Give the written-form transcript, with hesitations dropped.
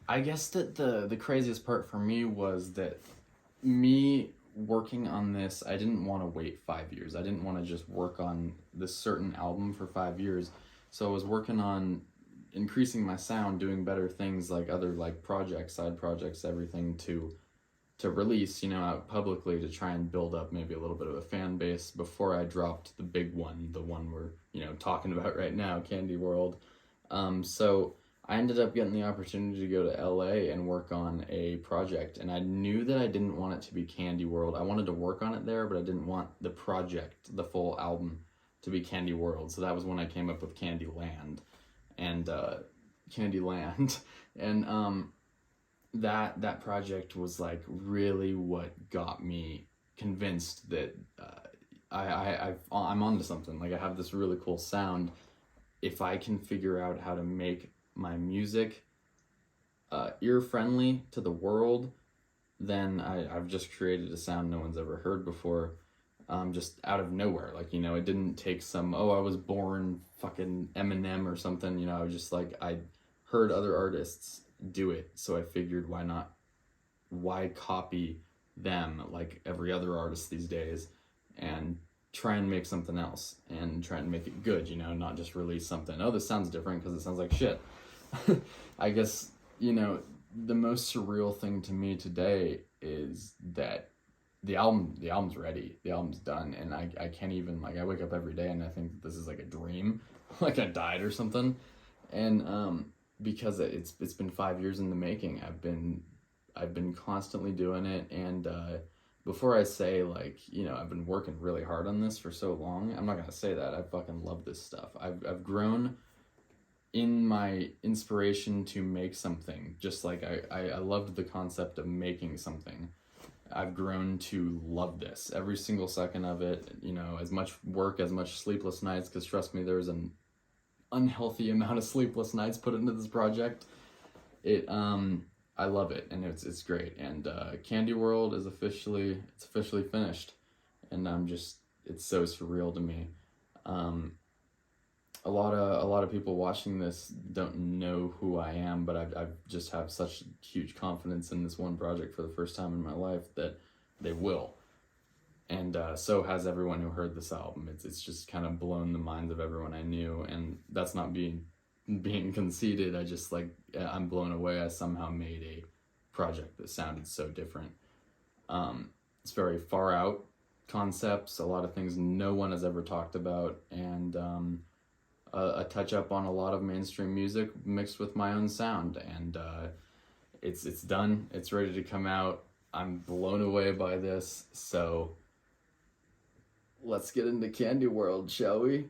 I guess that the craziest part for me was that me working on this, I didn't want to wait 5 years. I didn't want to just work on this certain album for 5 years. So I was working on increasing my sound, doing better things like other like projects, side projects, everything to release, out publicly to try and build up maybe a little bit of a fan base before I dropped the big one, the one we're, talking about right now, Candy World. So I ended up getting the opportunity to go to LA and work on a project, and I knew that I didn't want it to be Candy World. I wanted to work on it there, but I didn't want the project, the full album, to be Candy World. So that was when I came up with Candy Land and Candy Land. And that project was like really what got me convinced that I'm onto something. Like I have this really cool sound. If I can figure out how to make my music ear friendly to the world, then I've just created a sound no one's ever heard before, just out of nowhere. Like, it didn't take some, oh, I was born fucking Eminem or something. I was just like, I heard other artists do it, so I figured why copy them like every other artist these days, and try and make something else and try and make it good, not just release something, oh, this sounds different because it sounds like shit. I guess, the most surreal thing to me today is that the album's ready, the album's done, and I can't even, like, I wake up every day and I think that this is like a dream, like I died or something. And because it's been 5 years in the making. I've been constantly doing it, and before I say, like, I've been working really hard on this for so long, I'm not gonna say that. I fucking love this stuff. I've grown in my inspiration to make something, just like I loved the concept of making something. I've grown to love this every single second of it. As much work, as much sleepless nights, because trust me, there's an unhealthy amount of sleepless nights put into this project. It I love it, and it's great. And Candy World is officially finished, and it's so surreal to me. Um, a lot of people watching this don't know who I am, but I just have such huge confidence in this one project for the first time in my life that they will. And so has everyone who heard this album. It's just kind of blown the minds of everyone I knew, and that's not being conceited. I just, like, I'm blown away. I somehow made a project that sounded so different. It's very far out concepts, a lot of things no one has ever talked about, and a touch up on a lot of mainstream music mixed with my own sound. And it's done. It's ready to come out. I'm blown away by this. So let's get into Candy World, shall we?